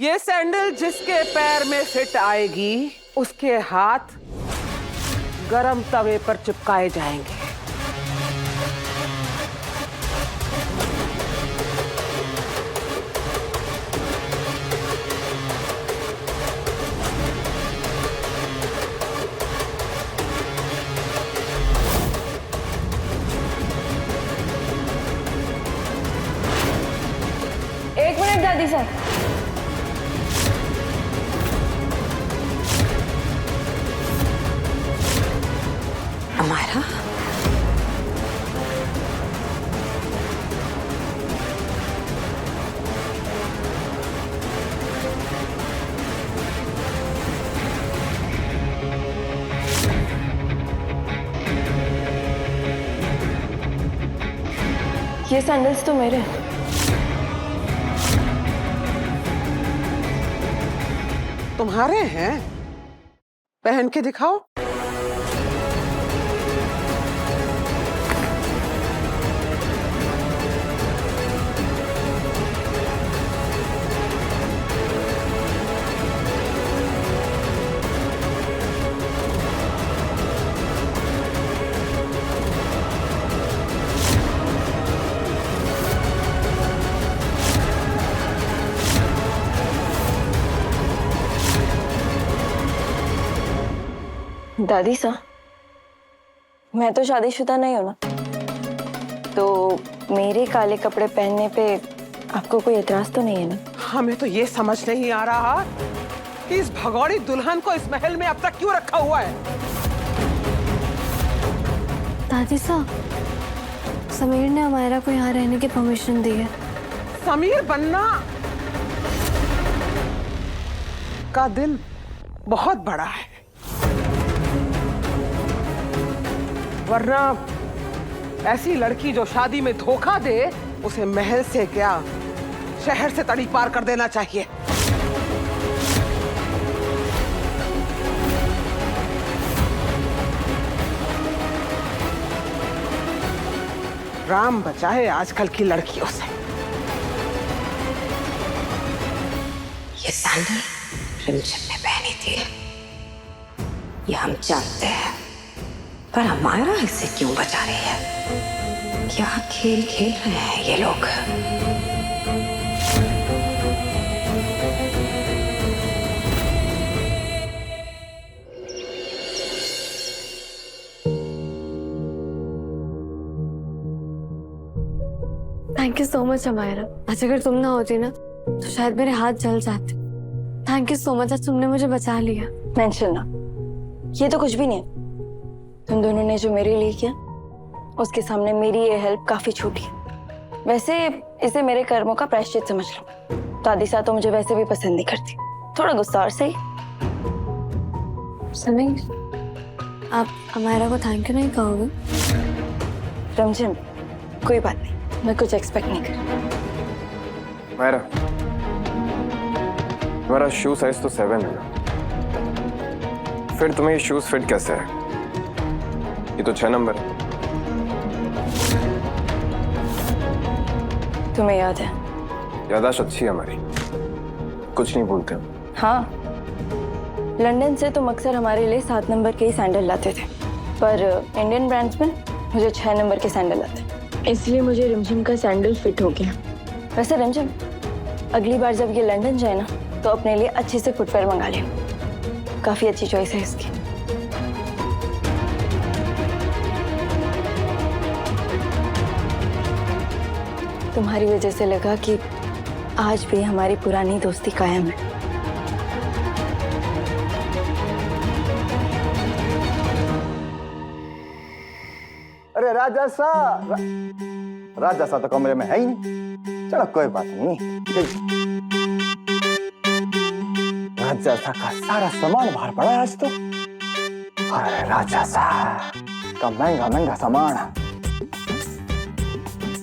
ये सैंडल जिसके पैर में फिट आएगी उसके हाथ गरम तवे पर चिपकाए जाएंगे। एक मिनट दादी सर। अमायरा, ये सैंडल्स तो मेरे हैं। तुम्हारे हैं? पहन के दिखाओ। दादी सा, मैं तो शादीशुदा नहीं हूं ना, तो मेरे काले कपड़े पहनने पे आपको कोई एतराज तो नहीं है ना? हमें तो ये समझ नहीं आ रहा कि इस भगौड़ी दुल्हन को इस महल में अब तक क्यों रखा हुआ है। दादी सा, समीर ने अमायरा को यहाँ रहने की परमिशन दी है। समीर बनना का दिल बहुत बड़ा है, वरना ऐसी लड़की जो शादी में धोखा दे उसे महल से क्या शहर से तड़ी पार कर देना चाहिए। राम बचाए आजकल की लड़कियों से। ये सैंडल रिमझिम ने पहनी थी, ये हम जानते हैं, पर अमायरा इसे क्यों बचा रही है? क्या खेल खेल रहे हैं ये लोग? Thank you so much Amaira. आज अगर तुम ना होती ना तो शायद मेरे हाथ जल जाते। थैंक यू सो मच, आज तुमने मुझे बचा लिया। मेंशन ना, ये तो कुछ भी नहीं है। तुम दोनों ने जो मेरे लिए किया उसके सामने मेरी ये हेल्प काफी छोटी है। वैसे इसे मेरे कर्मों का प्रायश्चित समझ लो। दादी सा तो मुझे वैसे भी पसंद नहीं करती, थोड़ा गुस्सा और सही। समीर, आप अमायरा को थैंक यू नहीं कहोगे? रमझिम, कोई बात नहीं, मैं कुछ एक्सपेक्ट नहीं कर। अमायरा, तुम्हारा शू साइज तो 7 है ना, फिर तुम्हें ये शूज फिट कैसे है? ये तो 6 नंबर है। तुम्हें याद है? याददाश्त अच्छी है हमारी, कुछ नहीं भूलते हम। हाँ, लंदन से तुम अक्सर हमारे लिए 7 नंबर के ही सैंडल लाते थे, पर इंडियन ब्रांड्स में मुझे 6 नंबर के सैंडल लाते, इसलिए मुझे रिमझिम का सैंडल फिट हो गया। वैसे रिमझिम, अगली बार जब ये लंदन जाए ना तो अपने लिए अच्छे से फुटवेयर मंगा लेना, काफी अच्छी चॉइस है इसकी। तुम्हारी वजह से लगा कि आज भी हमारी पुरानी दोस्ती कायम है। अरे राजा सा तो कमरे में है ही नहीं। चलो कोई बात नहीं, राजा सा का सारा सामान बाहर पड़ा है आज तो। अरे राजा सा का महंगा महंगा सामान,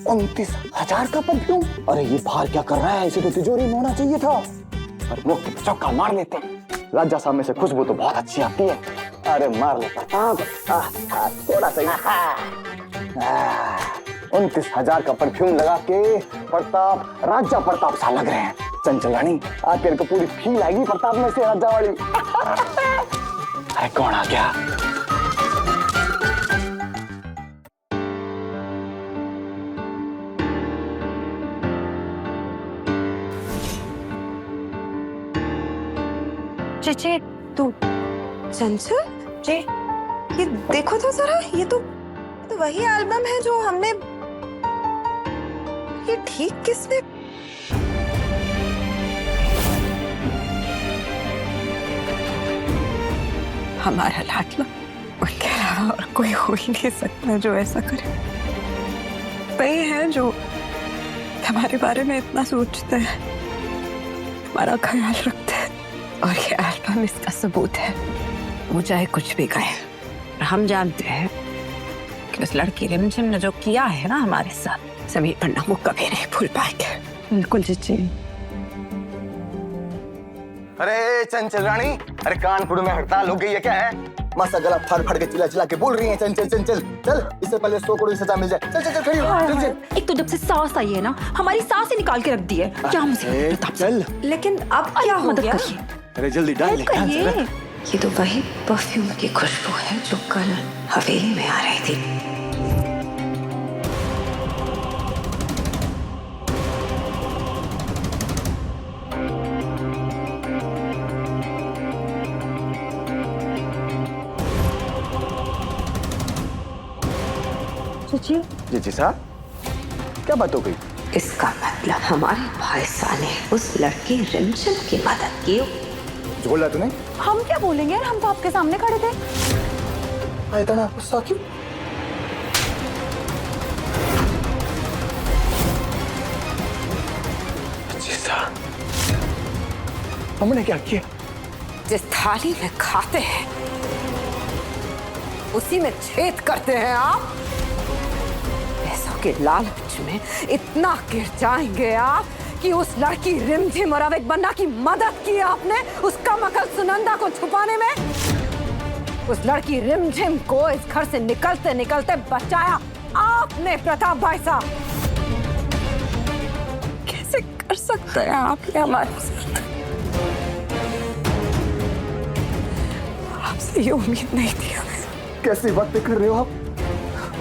29,000 का परफ्यूम। अरे ये बाहर क्या कर रहा है? इसे तो तिजोरी में होना चाहिए था। और वो चौका मार लेते। राजा साहब में से खुशबू तो बहुत अच्छी आती है। अरे मार ले प्रताप, थोड़ा सा 29,000 का परफ्यूम लगा के प्रताप राजा प्रताप सा लग रहे हैं। चंचल रानी आज तेरे को पूरी फील आएगी प्रताप में से राजा वाली। अरे कौन आ गया? चेचे तू चंचल जी, ये देखो तो जरा, ये तो वही एल्बम है जो हमने, ये ठीक किसने? हमारा लाडला, उसके अलावा और कोई हो ही नहीं सकता जो ऐसा करे। वही है जो हमारे बारे में इतना सोचते हैं, हमारा ख्याल रखते हैं, और ये एल्बम इसका सबूत है। वो चाहे कुछ भी कहे, हम जानते हैं कि उस लड़की रिमझिम ने जो किया है ना हमारे साथ, समीर पन्ना वो कभी नहीं भूल पाएंगे। बिल्कुल चीची। अरे चंचल रानी, अरे कानपुर में हड़ताल हो गई है क्या है? मासा गला फाड़ फाड़ के चिल्ला चिल्ला के बोल रही है चंचल चंचल। चल इससे पहले 100 करोड़ की सजा मिल जाए। चल चल चल खड़ी हो। चल चल। एक तो जब से सांस आई है ना, हमारी सांस ही निकाल के रख दी है। क्या मुझे चल। लेकिन अब क्या हो गया? अरे जल्दी डाल। ये तो वही परफ्यूम की खुशबू है जो कल हवेली में आ रही थी। जी साहब, क्या बात हो गई? इसका मतलब हमारे भाई साहब ने उस लड़की रिमझिम की मदद की। बोला तूने? हम क्या बोलेंगे यार, हम तो आपके सामने खड़े थे। इतना गुस्सा क्यों? जी साहब, हमने क्या किया? जिस थाली में खाते हैं उसी में छेद करते हैं आप। पैसों के लालच में इतना गिर जाएंगे आप कि उस लड़की रिमझिम और अविक बन्ना की मदद की आपने उसका मकल सुनंदा को छुपाने में। उस लड़की रिमझिम को इस घर से निकलते निकलते बचाया आपने प्रताप भाई साहब। कैसे कर सकते हैं आप ये हमारे साथ? आपसे ये उम्मीद नहीं थी हमें। कैसी बातें कर रहे हो आप?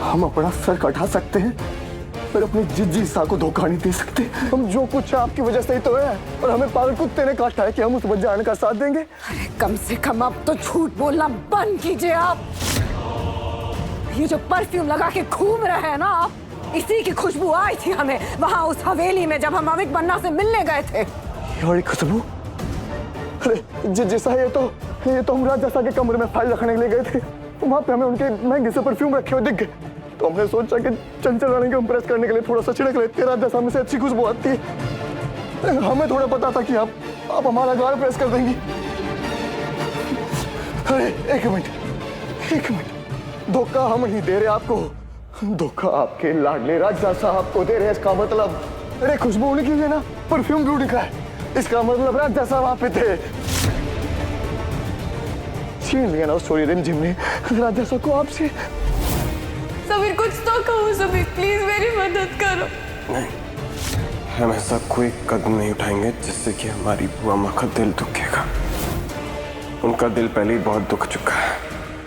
हम अपना सर कटा सकते हैं पर अपनी जिज्जी सा को धोखा नहीं दे सकते। हम जो कुछ है आपकी वजह से ही तो है, और हमें पागल कुत्ते ने काटा है कि हम उस बजाने का साथ देंगे। अरे कम से कम अब तो झूठ बोलना बंद कीजिए आप। ये जो परफ्यूम लगा के घूम रहे हैं ना आप, इसी की खुशबू आई थी हमें वहां उस हवेली में जब हम अविक बन्ना से मिलने गए थे। ये वाली खुशबू? अरे जिज्जी सा, ये तो हम राजा सा के कमरे में फाइल रखने के लिए गए थे, वहां पे हमें उनके महंगे से परफ्यूम रखे हुए दिख गए, तो हमने सोचा कि चंचल रानी को इम्प्रेस करने के लिए थोड़ा सा छिड़क लेते हैं। राजा सामने से अच्छी खुशबू आती है। हमें थोड़ा पता था कि आप हमारा गाल प्रेस कर देंगी। अरे एक मिनट, धोखा हम नहीं दे रहे आपको, धोखा आपके लाडले राजा साहब को दे रहे हैं। इसका मतलब, अरे खुशबू उनकी है ना, परफ्यूम भी उनका है, इसका मतलब राजा साहब वहां पे थे। छीन लिया ना उस छोरी रिमझिम ने राजा साहब को आपसे। समीर कुछ तो कहो, समीर प्लीज मेरी मदद करो। नहीं, हम ऐसा कोई कदम नहीं उठाएंगे जिससे कि हमारी बुआ माँ का दिल दुखेगा। उनका दिल पहले ही बहुत दुख चुका है,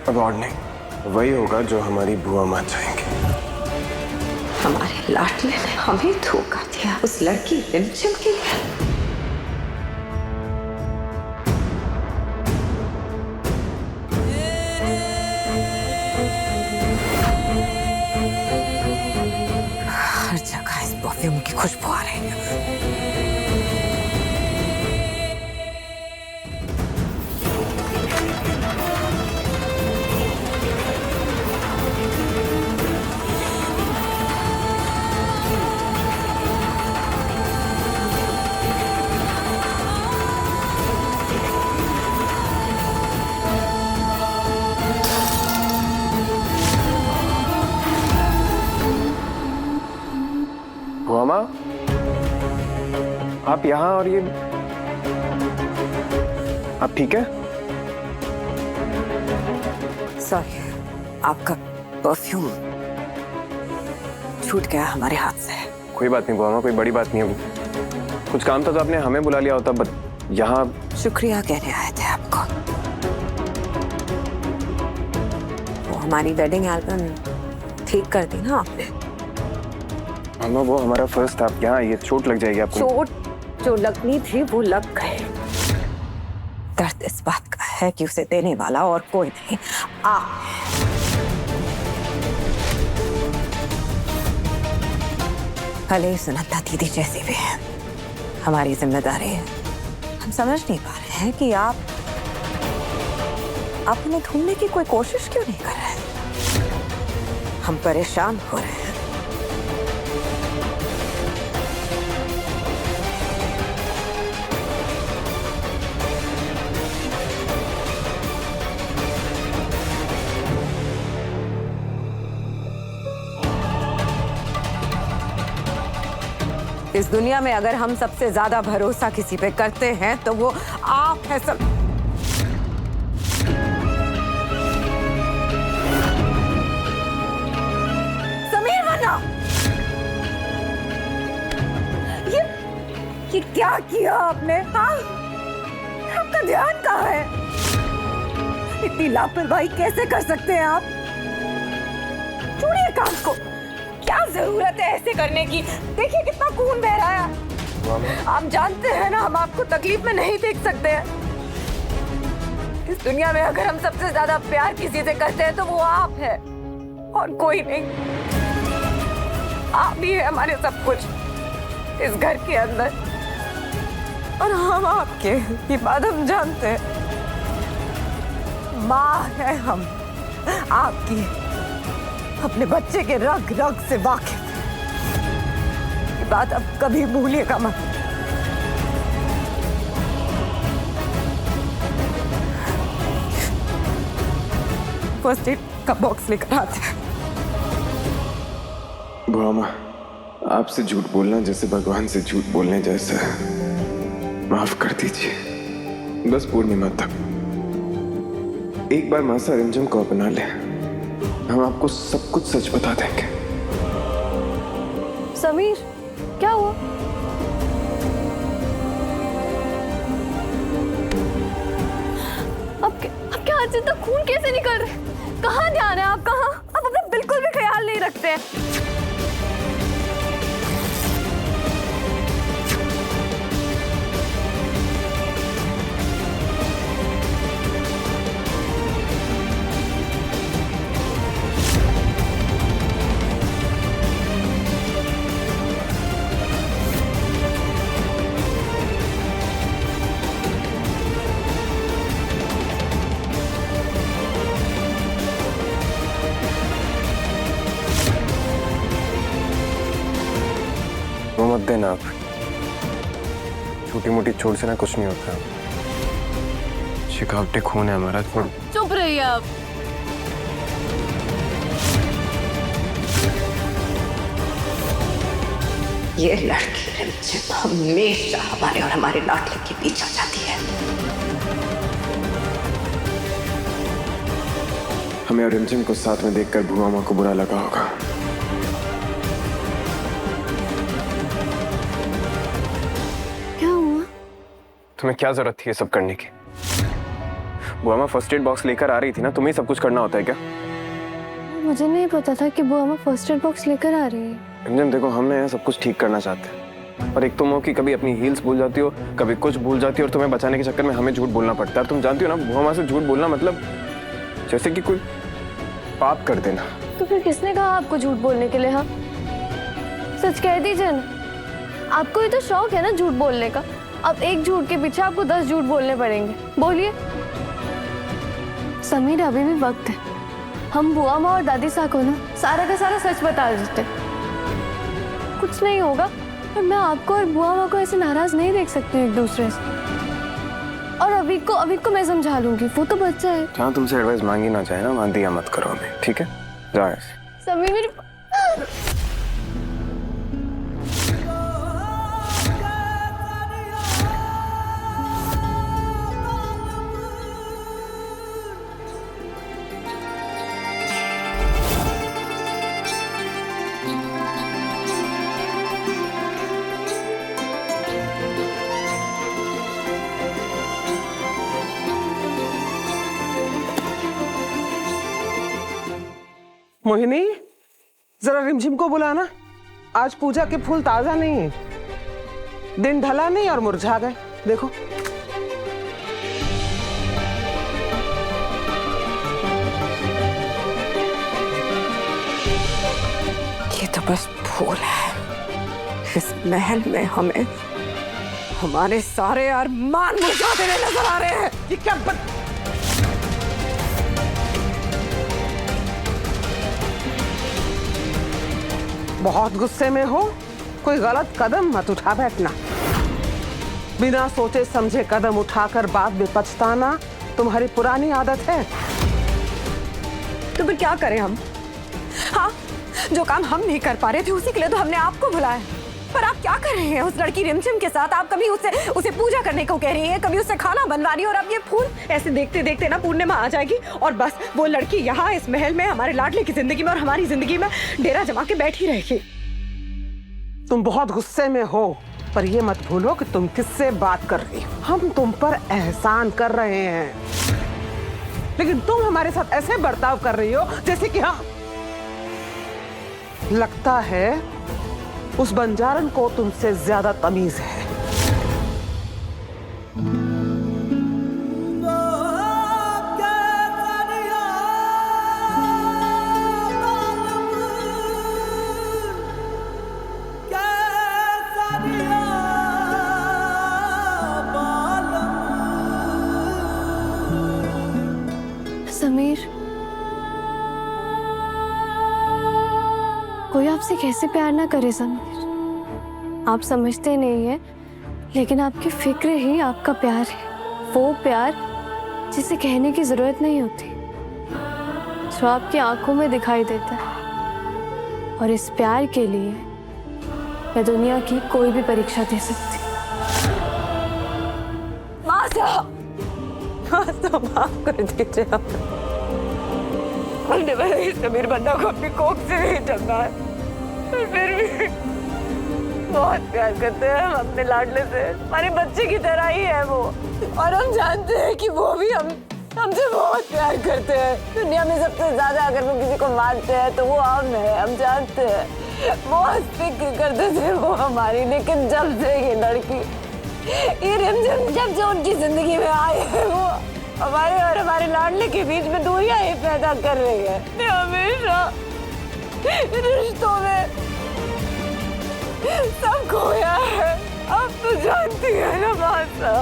अब और नहीं। वही होगा जो हमारी बुआ माँ चाहेंगे। हमारे लाडले ने हमें धोखा दिया उस लड़की रिमझिम के लिए। हर जगह इस परफ्यूम की खुशबू आ रही है। बुआ माँ, आप यहाँ, और ये आप ठीक है? सॉरी, आपका परफ्यूम छूट गया हमारे हाथ से। कोई बात नहीं बुआ माँ, कोई बड़ी बात नहीं होगी। कुछ काम था तो आपने हमें बुला लिया होता, बट यहाँ शुक्रिया कहने आए थे आपको। वो हमारी वेडिंग एल्बम ठीक कर दी ना आपने। मामा वो हमारा फर्स्ट था, यहाँ ये चोट लग जाएगी आपको। चोट जो लगनी थी वो लग गए। दर्द इस बात का है कि उसे देने वाला और कोई नहीं, आप। भले सुनंदा दीदी जैसी भी है, हमारी जिम्मेदारी है। हम समझ नहीं पा रहे हैं कि आप उन्हें ढूंढने की कोई कोशिश क्यों नहीं कर रहे। हम परेशान हो रहे हैं। इस दुनिया में अगर हम सबसे ज्यादा भरोसा किसी पे करते हैं तो वो आप हैं। सब समीर वरना ये क्या किया आपने? हाँ, आपका ध्यान कहाँ है? इतनी लापरवाही कैसे कर सकते हैं आप? छोड़िए काम को, क्या जरूरत है ऐसे करने की? देखिए कितना खून बह रहा है। आप जानते हैं ना हम आपको तकलीफ में नहीं देख सकते हैं। इस दुनिया में अगर हम सबसे ज्यादा प्यार किसी से करते हैं तो वो आप है और कोई नहीं। आप ही है हमारे सब कुछ इस घर के अंदर, और हम आपके। ये बात हम जानते हैं। माँ है हम आपकी, अपने बच्चे के रग रग से वाकिफ। ये बात अब कभी भूलिएगा मत। फर्स्ट एड का बॉक्स लेकर आते हैं। बुआ माँ, आपसे झूठ बोलना जैसे भगवान से झूठ बोलने जैसा है। माफ कर दीजिए, बस पूर्णिमा तक एक बार मासा रिमझिम को अपना ले, हम आपको सब कुछ सच बता देंगे। समीर, क्या हुआ? अब क्या हाथ से इतना खून कैसे निकल रहा है? कहाँ ध्यान है आप? कहाँ? आप अपना बिल्कुल भी ख्याल नहीं रखते हैं। वो मत देना आप, छोटी मोटी चोट से ना कुछ नहीं होता। शिकावटे खून है हमारा। थोड़ा चुप रहिए आप। ये लड़की रिमझिम हमेशा हमारे और हमारे लाडले के पीछे जाती है। हमें और रिमझिम को साथ में देखकर बुआ माँ को बुरा लगा होगा। क्या हुआ? तुम्हें क्या जरूरत थी ये सब करने की? बुआ माँ फर्स्ट एड बॉक्स लेकर आ रही थी ना, तुम्हें सब कुछ करना होता है क्या? मुझे नहीं पता था कि बुआ माँ फर्स्ट एड बॉक्स लेकर आ रही है। रिमझिम देखो, हमने यहाँ सब कुछ ठीक करना चाहते हैं, और एक तुम हो कि कभी अपनी हील्स भूल जाती हो, कभी कुछ भूल जाती हो, और तुम्हें बचाने के चक्कर में हमें झूठ बोलना पड़ता है। और तुम जानती हो ना, बुआ माँ से झूठ बोलना मतलब जैसे कि कोई पाप कर देना। तो फिर किसने कहा आपको झूठ बोलने के लिए? हाँ, सच कह दीजिए ना। आपको ही तो शौक है ना झूठ बोलने का। अब एक झूठ के पीछे आपको 10 झूठ बोलने पड़ेंगे। बोलिए। समीर, अभी भी वक्त है। हम बुआ माँ और दादी साहब को ना सारा का सारा सच बता देते। कुछ नहीं होगा, पर मैं आपको और बुआ माँ को ऐसे नाराज नहीं देख सकती एक दूसरे से। और अभी को मैं समझा लूंगी, वो तो बच्चा है। जहाँ तुमसे एडवाइस मांगी ना चाहे ना, वहाँ दिया मत करो हमें, ठीक है? जाओ ऐसे। समीर मेरी मोहिनी, जरा रिमझिम को बुलाना। आज पूजा के फूल ताजा नहीं है, दिन ढला नहीं और मुरझा गए। देखो ये तो बस फूल है। इस महल में हमें हमारे सारे अरमान मुरझाते हुए नजर आ रहे हैं। ये क्या बहुत गुस्से में हो? कोई गलत कदम मत उठा बैठना। बिना सोचे समझे कदम उठाकर बाद में पछताना तुम्हारी पुरानी आदत है। तो फिर क्या करें हम? हाँ, जो काम हम नहीं कर पा रहे थे उसी के लिए तो हमने आपको बुलाया। पर आप क्या कर रहे हैं उस लड़की रिमझिम के साथ? आप कभी उसे पूजा करने को कह रही है, कभी उसे खाना बनवा रही है, और अब ये फूल ऐसे देखते देखते ना पूर्णिमा आ जाएगी और बस वो लड़की यहाँ इस महल में हमारे लाडले की जिंदगी में और हमारी जिंदगी में डेरा जमा के बैठी रहेगी। तुम बहुत गुस्से में हो, पर ये मत भूलो कि तुम किससे बात कर रही हो। हम तुम पर एहसान कर रहे हैं, लेकिन तुम हमारे साथ ऐसे बर्ताव कर रही हो जैसे कि हम। लगता है उस बंजारन को तुमसे ज्यादा तमीज है। समीर, कोई आपसे कैसे प्यार ना करे समीर। आप समझते नहीं है, लेकिन आपकी फिक्र ही आपका प्यार है। वो प्यार जिसे कहने की जरूरत नहीं होती, जो आपकी आंखों में दिखाई देता है। और इस प्यार के लिए मैं दुनिया की कोई भी परीक्षा दे सकती। माफ कर दीजिए। हमने भले ही समीर बंदा को अपनी कोख से नहीं चलना है, पर फिर भी बहुत प्यार करते हैं हम अपने लाडले से। हमारे बच्चे की तरह ही है वो, और हम जानते हैं कि वो भी हमसे बहुत प्यार करते हैं। दुनिया में सबसे ज्यादा अगर वो किसी को मानते हैं तो वो हम है, हम जानते हैं। बहुत फिक्र करते थे वो हमारी, लेकिन जब से ये लड़की ये रिमझिम जब से उनकी जिंदगी में आई है, वो हमारे और हमारे लाडले के बीच में दूरियां ही पैदा कर रही है। मैं हमेशा रिश्तों में सब खोया है। अब तो जानती है ना मासा।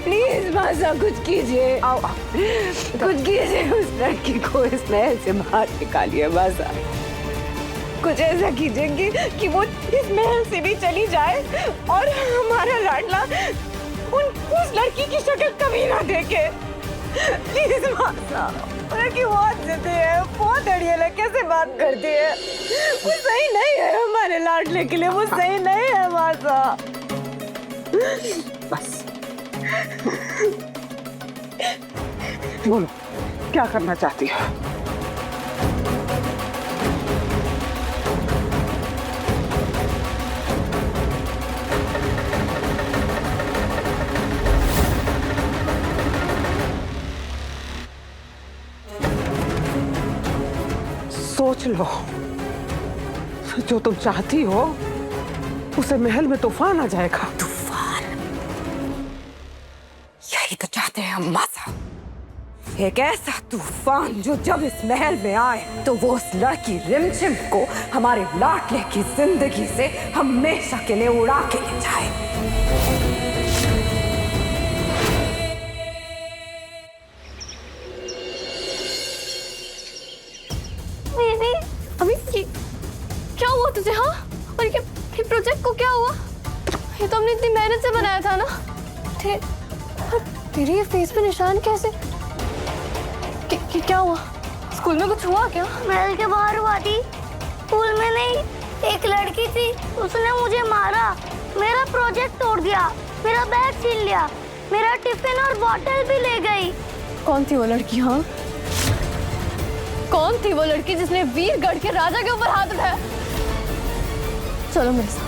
प्लीज मासा कुछ कीजिए। कुछ कीजिए, उस लड़की को इस महल से बाहर निकालिए मासा। कुछ ऐसा कीजिए कि वो इस महल से भी चली जाए और हमारा लाडला उस लड़की की शक्ल कभी ना देखे। प्लीज मासा। लड़की बहुत जिद्दी है, बहुत अड़ियल है, कैसे बात करती है। वो सही नहीं है हमारे लाडले के लिए, वो सही नहीं है मासा। बस बोलो, क्या करना चाहती हो? सोच लो, जो तुम चाहती हो उसे महल में तूफान आ जाएगा। तूफान? यही तो चाहते हैं हम मासा। एक ऐसा तूफान जो जब इस महल में आए तो वो उस लड़की रिमझिम को हमारे लाडले की जिंदगी से हमेशा के लिए उड़ा के ले जाए। अभी क्या हुआ तुझे? हाँ, और ये प्रोजेक्ट को क्या हुआ? ये तो हमने इतनी मेहनत से बनाया था ना। तेरे ये फेस पे निशान कैसे? क्या हुआ? स्कूल में कुछ हुआ क्या? महल के बाहर हुआ थी, स्कूल में नहीं। एक लड़की थी, उसने मुझे मारा, मेरा प्रोजेक्ट तोड़ दिया, मेरा बैग छीन लिया, मेरा टिफिन और बॉटल भी ले गई। कौन थी वो लड़की? हाँ, कौन थी वो लड़की जिसने वीरगढ़ के राजा के ऊपर हाथ उठाया? चलो मेरे साथ।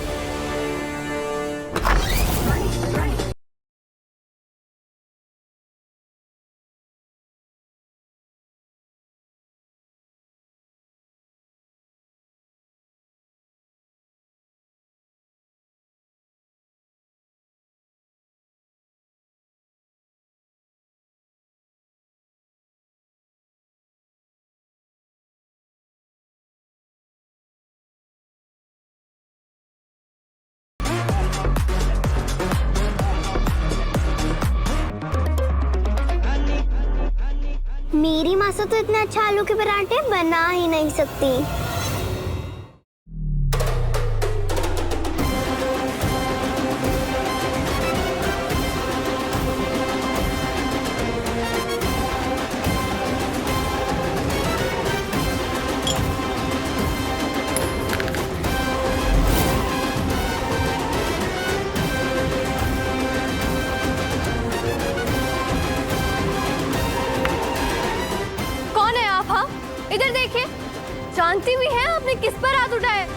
मेरी माँ से तो इतने अच्छा आलू के पराठे बना ही नहीं सकती। कौन है आप? हाँ, इधर देखिए। जानती भी है आपने किस पर हाथ उठाया?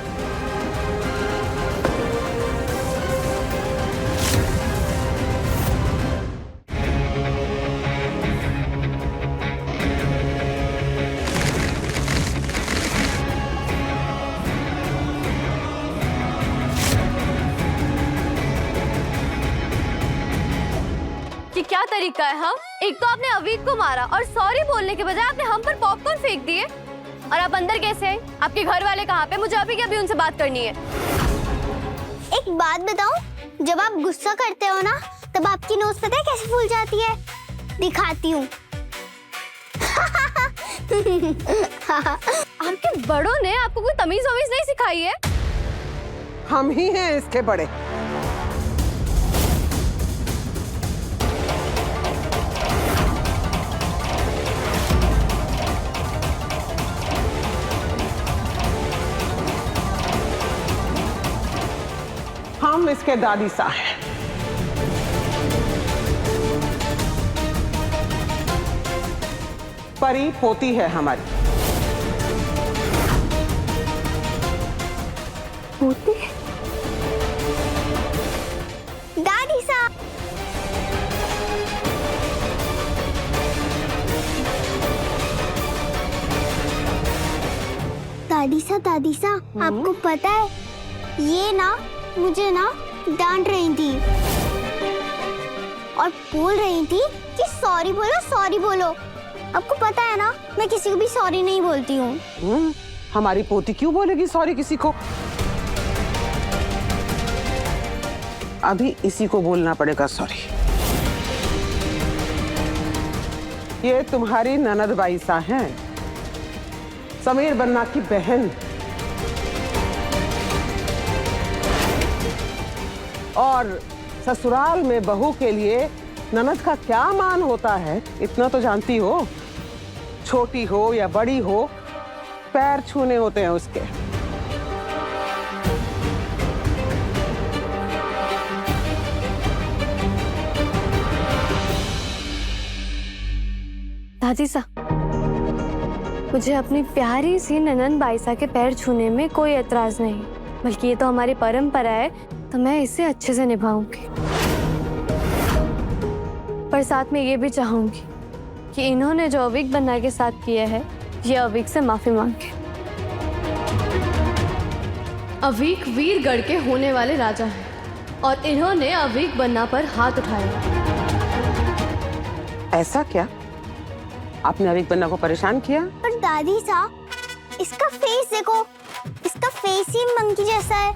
ये क्या तरीका है? हाँ, एक तो आपने अवीक को मारा और सॉरी बोलने के बजाय आपने हम पर पॉपकॉर्न फेंक दिए। और आप अंदर कैसे आए? आपके घर वाले कहाँ पे? मुझे अभी अभी उनसे बात करनी है। एक बात बताऊं, जब आप गुस्सा करते हो ना, तब आपकी नोज पता है कैसे फूल जाती है? दिखाती हूँ। आपके बड़ों ने आपको कोई तमीज वमीज नहीं सिखाई है? हम ही हैं इसके बड़े। हम इसके दादी सा हैं। परी पोती है हमारी। पोती? दादी सा। दादी सा, आपको पता है ये ना मुझे ना डांट रही थी और बोल रही थी कि सॉरी बोलो, सॉरी बोलो। आपको पता है ना, मैं किसी को भी सॉरी नहीं बोलती हूँ। हमारी पोती क्यों बोलेगी सॉरी किसी को? अभी इसी को बोलना पड़ेगा सॉरी। ये तुम्हारी ननद बाईसा हैं, समीर बन्ना की बहन। और ससुराल में बहू के लिए ननद का क्या मान होता है इतना तो जानती हो। छोटी हो या बड़ी हो, पैर छूने होते हैं उसके। दादी सा, मुझे अपनी प्यारी सी ननन बाईसा के पैर छूने में कोई एतराज नहीं, बल्कि ये तो हमारी परंपरा है, तो मैं इसे अच्छे से निभाऊंगी। पर साथ में ये भी चाहूंगी कि इन्होंने जो अवीक बन्ना के साथ किया है, ये अवीक से माफी मांगे। अवीक वीरगढ़ के होने वाले राजा हैं और इन्होंने अवीक बन्ना पर हाथ उठाया। ऐसा क्या? आपने अवीक बन्ना को परेशान किया? पर दादी सा, इसका फेस देखो, इसका फेस ही मंकी जैसा है।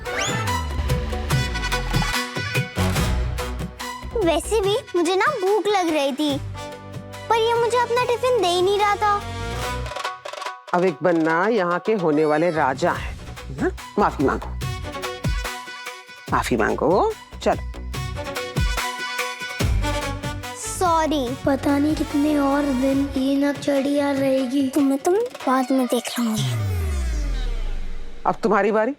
वैसे भी मुझे ना भूख लग रही थी, पर ये मुझे अपना टिफिन दे ही नहीं रहा था। अवीक बन्ना यहाँ के होने वाले राजा हैं। ना? माफी मांगो, माफी मांगो। चलो। सॉरी। पता नहीं कितने और दिन ये नकचढ़िया रहेगी। तुम्हें तुम बाद में देख लूंगी। अब तुम्हारी बारी।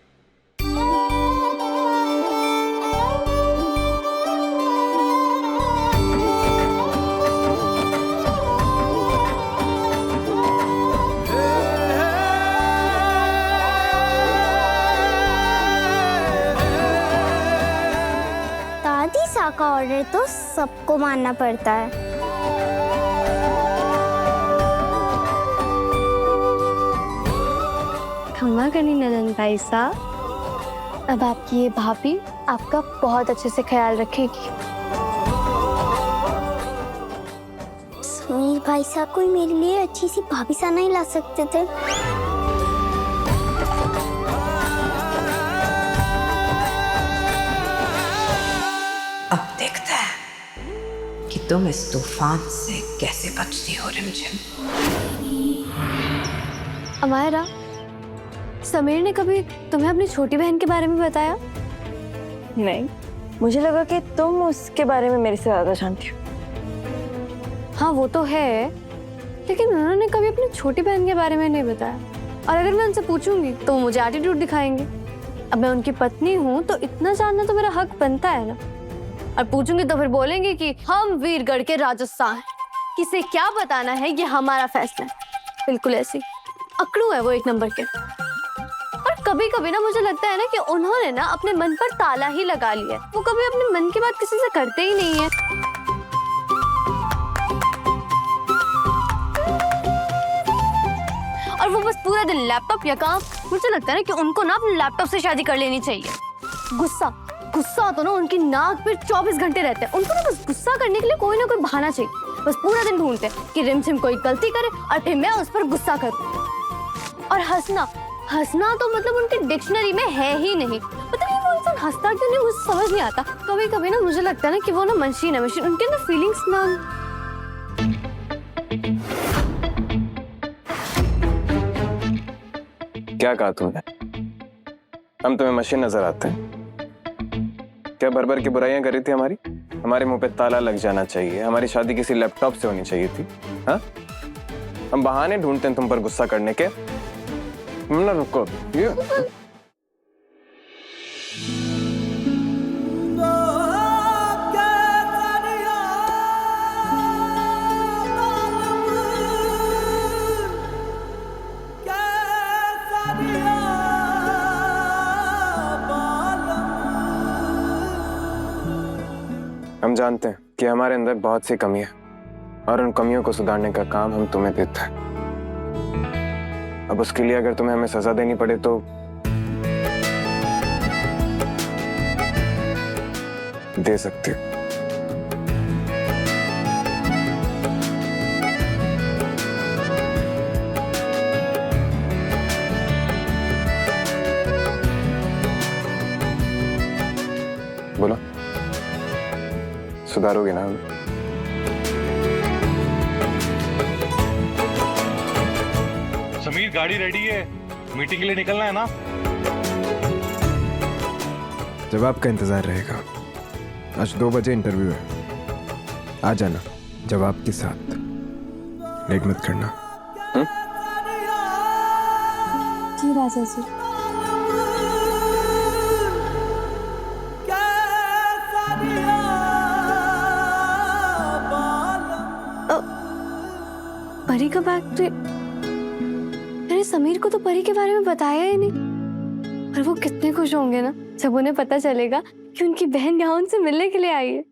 दादी सा का ऑर्डर तो सबको मानना पड़ता है। क्षमा करनी ननन बाईसा, अब आपकी ये भाभी आपका बहुत अच्छे से ख्याल रखेगी। समीर भाई साहब कोई मेरे लिए अच्छी सी भाभी सा नहीं ला सकते थे? अब देखते हैं कि तुम इस तूफान से कैसे बचती हो रिमझिम? अमायरा, समीर ने कभी तुम्हें अपनी छोटी बहन के बारे में बताया? नहीं, मुझे लगा कि तुम उसके बारे में मेरे से ज्यादा जानती हो। हाँ वो तो है, लेकिन उन्होंने कभी अपनी छोटी बहन के बारे में नहीं बताया। और अगर मैं उनसे पूछूंगी तो वो मुझे एटीट्यूड दिखाएंगे। अब मैं उनकी पत्नी हूँ तो इतना जानना तो मेरा हक बनता है ना। और पूछूंगी तो फिर बोलेंगे कि हम वीरगढ़ के राजस्थान हैं, किसे क्या बताना है ये हमारा फैसला है। बिल्कुल ऐसी अकड़ू है वो, एक नंबर के। और कभी कभी ना मुझे लगता है ना कि उन्होंने ना अपने मन पर ताला ही लगा लिया है। वो कभी अपने मन की बात किसी से करते ही नहीं है। और वो बस पूरा दिन लैपटॉप या काम। मुझे लगता है ना कि उनको ना अपने लैपटॉप से शादी कर लेनी चाहिए। गुस्सा गुस्सा तो ना उनकी नाक पे 24 घंटे रहते हैं। उनको ना बस गुस्सा करने के लिए कोई ना कोई बहाना चाहिए। बस पूरा दिन ढूंढते हैं कि रिमझिम कोई गलती करे और फिर मैं उस पर गुस्सा करूं। और हंसना हंसना तो मतलब उनके डिक्शनरी में है ही नहीं। पता नहीं वो इंसान हंसता क्यों नहीं, मुझे समझ नहीं आता। कभी कभी ना मुझे लगता है ना कि वो ना मशीन है, मशीन। उनके ना फीलिंग्स ना। क्या कहा तुमने? हम तुम्हें मशीन नजर आते हैं? क्या भर भर की बुराइयां करी थी हमारी? हमारे मुंह पे ताला लग जाना चाहिए, हमारी शादी किसी लैपटॉप से होनी चाहिए थी। हाँ, हम बहाने ढूंढते हैं तुम पर गुस्सा करने के। ना रुको, ये हम जानते हैं कि हमारे अंदर बहुत सी कमी है और उन कमियों को सुधारने का काम हम तुम्हें देते हैं। अब उसके लिए अगर तुम्हें हमें सजा देनी पड़े तो दे सकते हो। बोलो, सुधारोगे ना हमें? समीर, गाड़ी रेडी है, मीटिंग के लिए निकलना है ना? जवाब का इंतजार रहेगा। आज 2 बजे इंटरव्यू है, आ जाना जवाब के साथ। लेट मत करना। जी राजा जी। परी का बैग तो मैंने समीर को तो परी के बारे में बताया ही नहीं। और वो कितने खुश होंगे ना जब उन्हें पता चलेगा कि उनकी बहन यहाँ उनसे मिलने के लिए आई है।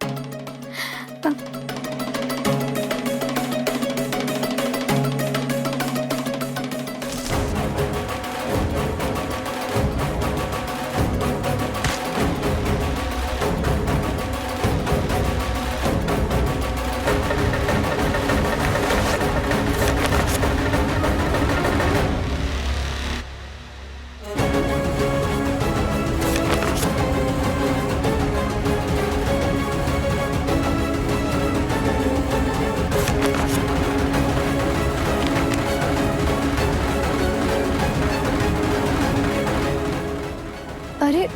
अरे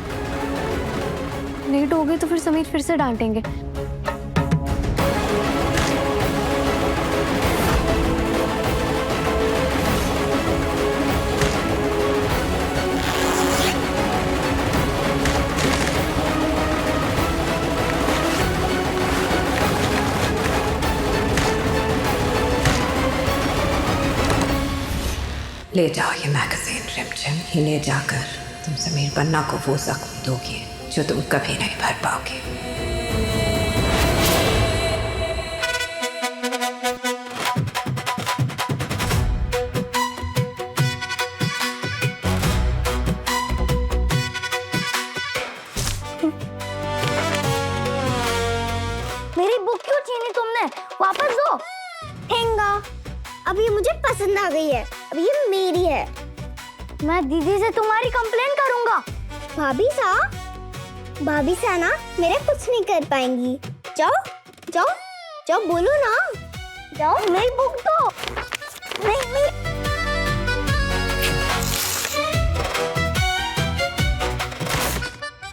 लेट हो गए तो फिर समीर फिर से डांटेंगे। ले जाओ ये मैगजीन रिमझिम, ही ले जाकर तुम समीर पन्ना को वो जख्म दोगे जो तुम कभी नहीं भर पाओगे। मेरी बुक क्यों छीनी तुमने? वापस दो। ठेंगा, अब ये मुझे पसंद आ गई है, अब ये मेरी है। मैं दीदी से तुम्हारी कंप्लेन करूंगा। भाभी सा ना मेरे कुछ नहीं कर पाएंगी। जाओ जाओ जाओ, बोलो ना। जाओ, मेरी बुक दो। नहीं।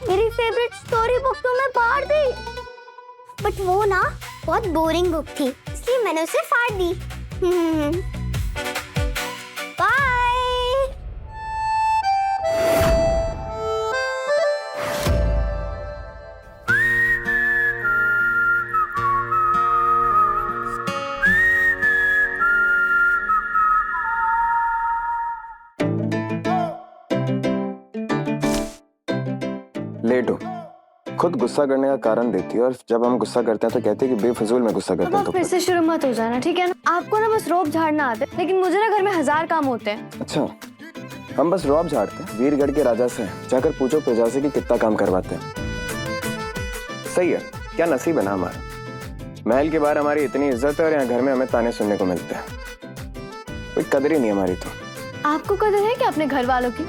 मेरी फेवरेट स्टोरी बुक तो मैं फाड़ दी। बट वो ना बहुत बोरिंग बुक थी, इसलिए मैंने उसे फाड़ दी। बाय। लेट हो, खुद गुस्सा करने का कारण देती है और जब हम गुस्सा करते हैं तो कहते हैं कि बेफजूल में गुस्सा करते अब हैं। आप तो फिर से शुरू मत हो जाना, ठीक है ना? आपको ना बस रोब झाड़ना आता है, लेकिन मुझे ना घर में 1000 काम होते हैं। अच्छा, हम बस रौब झाड़ते हैं। वीरगढ़ के राजा से जाकर पूछो प्रजा से कि कितना काम करवाते हैं। सही है, क्या नसीब है ना हमारा। महल के बाहर हमारी इतनी इज्जत है और यहाँ घर में हमें ताने सुनने को मिलते हैं। कोई कदर ही नहीं हमारी। तो आपको कदर है कि अपने घर वालों की,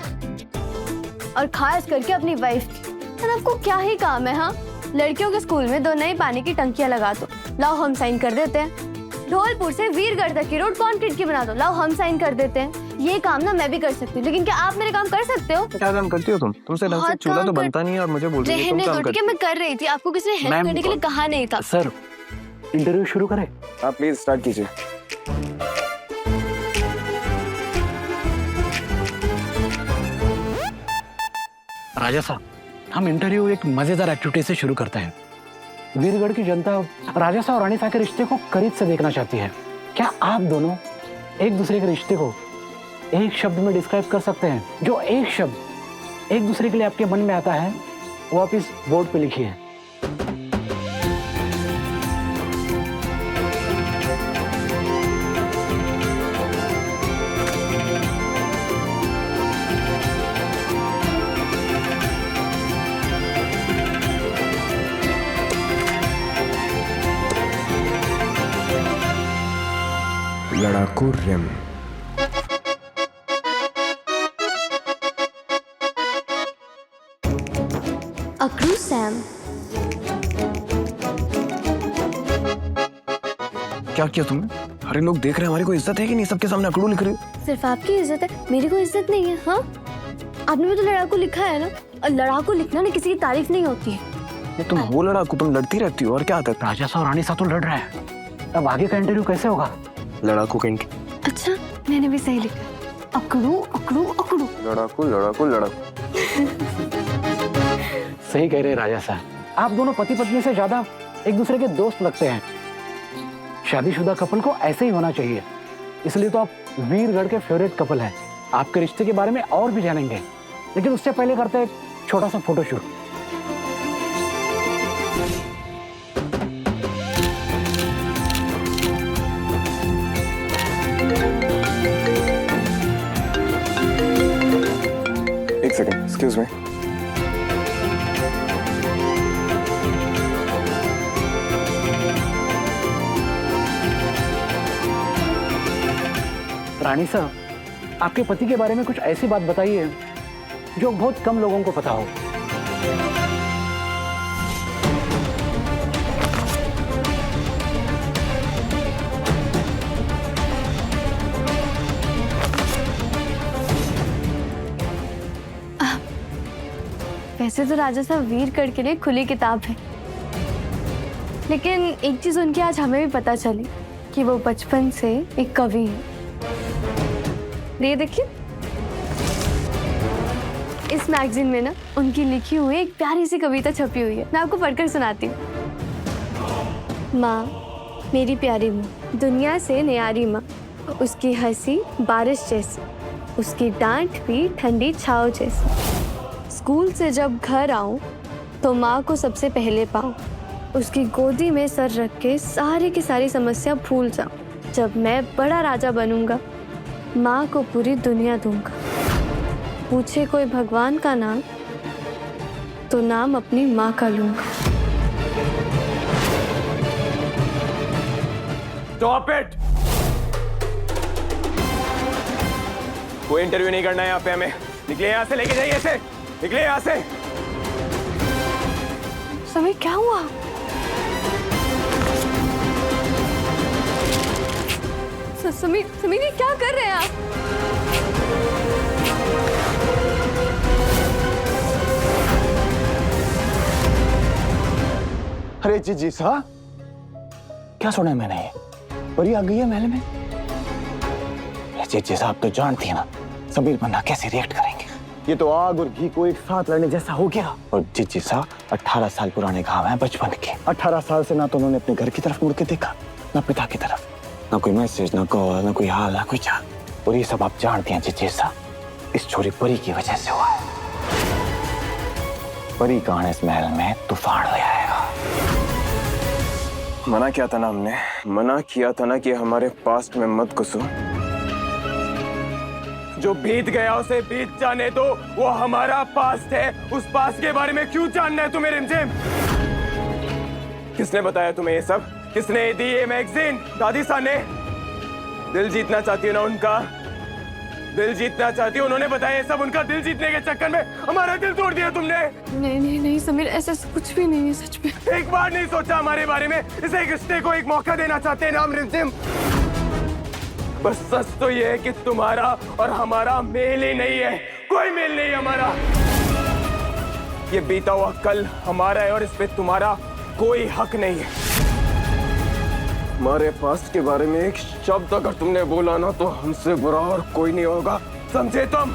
और खास करके अपनी वाइफ की। और आपको क्या ही काम है? हाँ, लड़कियों के स्कूल में 2 नई पानी की टंकियां लगा दो, लाओ हम साइन कर देते हैं। ढोलपुर से वीरगढ़ तक की रोड कंक्रीट की बना दो, लाओ हम साइन कर देते हैं। ये काम ना मैं भी कर सकती हूँ, लेकिन क्या आप मेरे काम कर सकते हो? क्या काम करती हो तुम? तुमसे ढंग से बहुत चूल्हा तो काम बनता नहीं है और मुझे बोल रही हो तुम रहने काम दो, ठीक करती है? मैं कर रही थी, आपको किसी ने हेल्प करने के लिए कहा नहीं था। सर, इंटरव्यू शुरू करें? आप प्लीज स्टार्ट कीजिए। राजा साहब, हम इंटरव्यू एक मजेदार एक्टिविटी से शुरू करते हैं। वीरगढ़ की जनता राजा साहब और रानी साहब के रिश्ते को करीब से देखना चाहती है। क्या आप दोनों एक दूसरे के रिश्ते को एक शब्द में डिस्क्राइब कर सकते हैं? जो एक शब्द एक दूसरे के लिए आपके मन में आता है वो आप इस बोर्ड पे लिखिए। लड़ाकू रिम। अकड़ू सैम। क्या किया तुमने? अरे लोग देख रहे हैं, हमारी कोई इज्जत है कि नहीं? सबके सामने अकड़ू लिख रही हो। सिर्फ आपकी इज्जत है, मेरी कोई इज्जत नहीं है। हाँ, आपने भी तो लड़ाकू लिखा है ना, और लड़ाकू लिखना ना किसी की तारीफ नहीं होती है। ये तुम हो लड़ाकू, तुम लड़ती रहती हो और क्या आता है? राजा साहब और रानी साहब तो लड़ रहे हैं, अब आगे का इंटरव्यू कैसे होगा? लड़ाकू कहीं। अच्छा, मैंने भी सही लिखा, अकड़ू अकड़ू अकड़ू। लड़ाकू लड़ाकू लड़ाकू। सही कह रहे हैं राजा साहब, आप दोनों पति पत्नी से ज्यादा एक दूसरे के दोस्त लगते हैं। शादीशुदा कपल को ऐसे ही होना चाहिए, इसलिए तो आप वीरगढ़ के फेवरेट कपल हैं। आपके रिश्ते के बारे में और भी जानेंगे, लेकिन उससे पहले करते हैं एक छोटा सा फोटोशूट। एक सेकंड, एक्सक्यूज मी। रानी साहब, आपके पति के बारे में कुछ ऐसी बात बताइए जो बहुत कम लोगों को पता हो। वैसे तो राजा साहब वीरगढ़ के लिए खुली किताब है, लेकिन एक चीज उनकी आज हमें भी पता चली कि वो बचपन से एक कवि है। ये देखिए, इस मैगजीन में ना उनकी लिखी हुई एक प्यारी सी कविता छपी हुई है, मैं आपको पढ़कर सुनाती हूँ। माँ मेरी प्यारी माँ, दुनिया से न्यारी माँ, उसकी हंसी बारिश जैसी, उसकी डांट भी ठंडी छाँव जैसी। स्कूल से जब घर आऊं तो माँ को सबसे पहले पाऊं, उसकी गोदी में सर रख के सारी की सारी समस्या भूल जाऊं। जब मैं बड़ा राजा बनूंगा, माँ को पूरी दुनिया दूंगा। पूछे कोई भगवान का नाम, तो नाम अपनी माँ का लूंगा। Stop it! कोई इंटरव्यू नहीं करना है यहाँ पे हमें। निकले यहाँ से, लेके जाइए इसे, निकले यहाँ से। समीर, क्या हुआ? समीर समीर ये क्या कर रहे हैं आप? अरे जी साहब, क्या सुना मैंने? ये परी आ गई है महल में। जी साहब तो जानती है ना समीर बन्ना कैसे रिएक्ट करेंगे। ये तो आग और घी को एक साथ लड़ने जैसा हो गया। और जी साहब 18 साल पुराने घाव हैं बचपन के। 18 साल से ना तो उन्होंने अपने घर की तरफ मुड़ के देखा, ना पिता की तरफ, ना कोई मैसेज, ना कॉल, ना कोई हाल, ना कोई चाल। और ये सब आप जानते हैं जी साहब, इस छोरी परी की वजह से हुआ है। परी का आने इस महल में तूफान ले आएगा। मना किया था ना हमने, मना किया था ना कि हमारे पास्ट में मत घुसो। जो बीत गया उसे बीत जाने दो, वो हमारा पास्ट है। उस पास्ट के बारे में क्यों जानना है तुम्हें रिमझिम? किसने बताया तुम्हें ये सब? किसने दी ये मैगजीन? दादी सा ने? दिल जीतना चाहती हो ना उनका? दिल जीतना चाहती हो? उन्होंने बताया ये सब। उनका दिल जीतने के चक्कर में हमारा दिल तोड़ दिया तुमने। नहीं समीर, ऐसा कुछ भी नहीं है सच में। एक बार नहीं सोचा हमारे बारे में? इस एक रिश्ते को एक मौका देना चाहते हैं नाम रिमझिम। बस सच तो ये है कि तुम्हारा और हमारा मेल ही नहीं है, कोई मेल नहीं हमारा। ये बीता हुआ कल हमारा है और इस पे तुम्हारा कोई हक नहीं है। हमारे पास्ट के बारे में एक शब्द अगर तुमने बोला ना तो हमसे बुरा और कोई नहीं होगा, समझे तुम?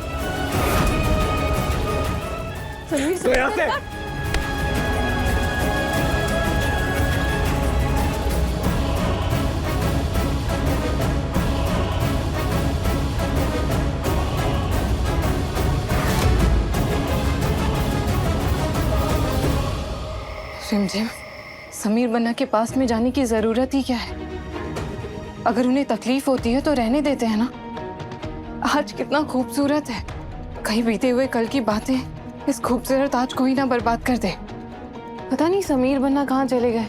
तो यहाँ से रिमझिम, समीर बन्ना के पास में जाने की जरूरत ही क्या है? अगर उन्हें तकलीफ होती है तो रहने देते हैं ना। आज कितना खूबसूरत है, कहीं बीते हुए कल की बातें इस खूबसूरत आज को ही ना बर्बाद कर दे। पता नहीं समीर बन्ना कहाँ चले गए,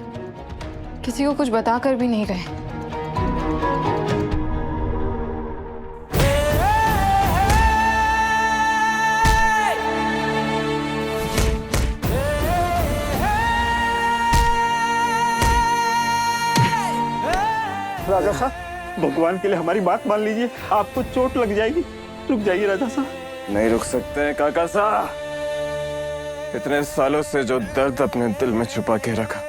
किसी को कुछ बताकर भी नहीं गए। राजा साहब, भगवान के लिए हमारी बात मान लीजिए, आपको चोट लग जाएगी। रुक जाइए राजा साहब। नहीं रुक सकते हैं काका साहब। इतने सालों से जो दर्द अपने दिल में छुपा के रखा,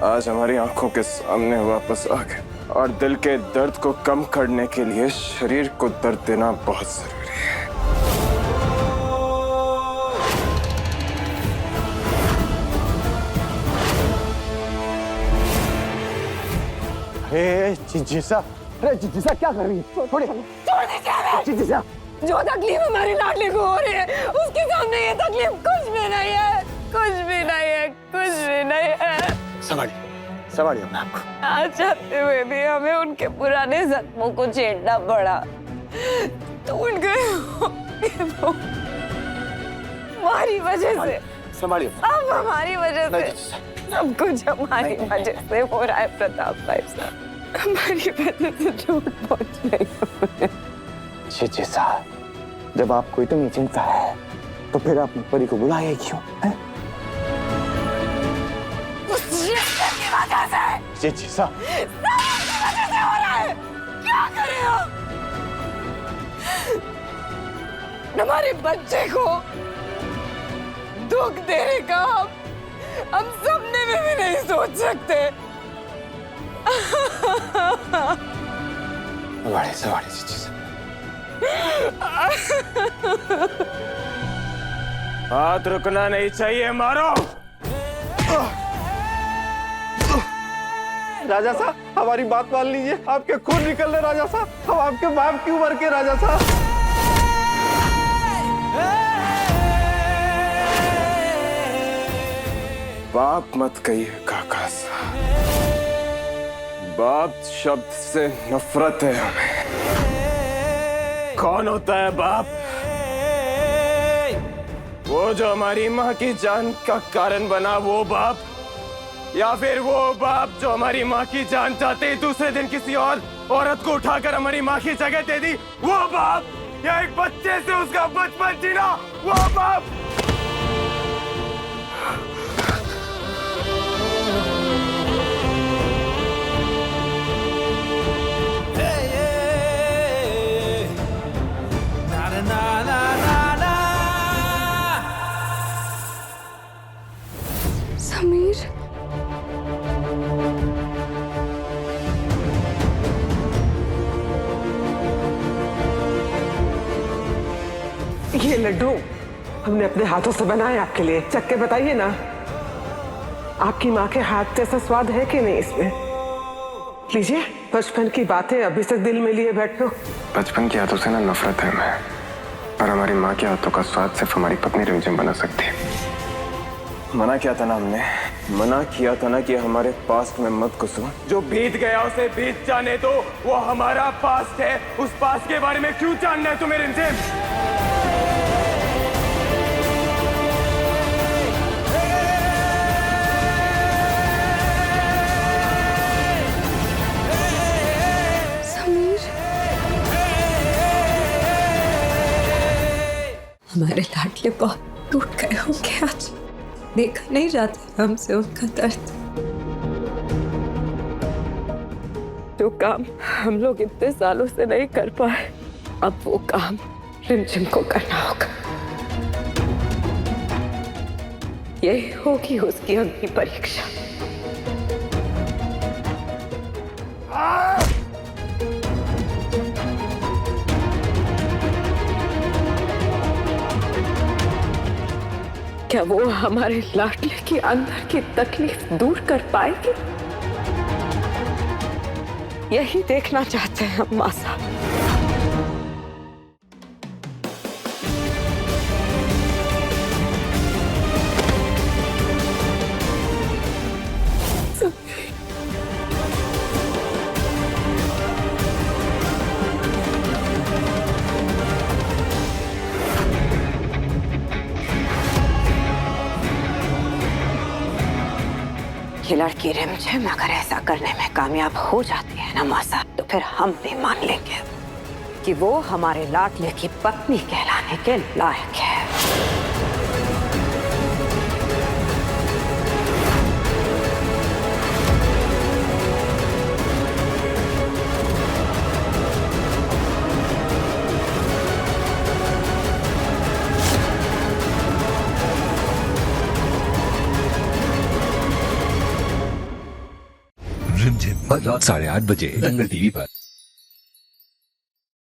आज हमारी आंखों के सामने वापस आ गए। और दिल के दर्द को कम करने के लिए शरीर को दर्द देना बहुत जरूरी है। अरे जी साहब, अरे जी साहब क्या कर रही है? छोड़ दीजिए जी साहब। जो तकलीफ हमारी लाडली को हो रही है उसके सामने ये तकलीफ कुछ भी नहीं है, कुछ भी नहीं है, कुछ भी नहीं है। संभालिए अपने आप को। आज चाहते हुए भी हमें उनके पुराने जख्मों को छेड़ना पड़ा। तो उनके हमारी वजह से, संभालिए। अब हमारी वजह से सब कुछ हमारी वजह से हो रहा है प्रताप भाई साहब। हमारी वजह से चोट पहुंच गई। जी साहब, जब आपको इतनी चिंता है तो फिर आपने परी को बुलाया क्यों है? जी साहब, वजह से हो रहा है, क्या करें हम? हमारे बच्चे को दुख देने का हम सपने में भी नहीं सोच सकते। संभालिए जी साहब। हाथ रुकना नहीं चाहिए, मारो। राजा साहब, हमारी बात मान लीजिए। आपके खून निकल रहे राजा साहब, हम आपके बाप की उम्र के राजा साहब। बाप मत कहिए काका साहब, बाप शब्द से नफरत है हमें। कौन होता है बाप? वो जो हमारी माँ की जान का कारण बना, वो बाप? या फिर वो बाप जो हमारी माँ की जान चाहते ही दूसरे दिन किसी और औरत को उठाकर हमारी माँ की जगह दे दी, वो बाप? या एक बच्चे से उसका बचपन जीना, वो बाप? ये लड्डू हमने अपने हाथों से बनाए आपके लिए, चख के बताइए ना, आपकी माँ के हाथ जैसा स्वाद है कि नहीं इसमें? लीजिए, बचपन की बातें अभी तक दिल में लिए बैठे हो। बचपन की हाथों से ना नफरत है मैं, और हमारी माँ के हाथों का स्वाद सिर्फ हमारी पत्नी रिमझिम बना सकती है। मना किया था ना हमने, मना किया था ना कि हमारे पास्ट में मत घुसो। जो बीत गया उसे बीत जाने दो, वो हमारा पास्ट है। उस पास्ट के बारे में क्यों जानना है तुम्हें रिमझिम? हमारे लाडले बहुत टूट गए होंगे आज, देखा नहीं जाता हमसे उनका दर्द। जो काम हम लोग इतने सालों से नहीं कर पाए, अब वो काम रिमझिम को करना होगा। यही होगी उसकी अग्नि परीक्षा। क्या वो हमारे लाडले के अंदर की तकलीफ दूर कर पाएगी? यही देखना चाहते हैं हम माँ साहब। ये लड़की रिमझिम अगर ऐसा करने में कामयाब हो जाती है ना मासा, तो फिर हम भी मान लेंगे कि वो हमारे लाडले की पत्नी कहलाने के लायक है। रिमझिम रात 8:30 बजे दंगल टीवी पर।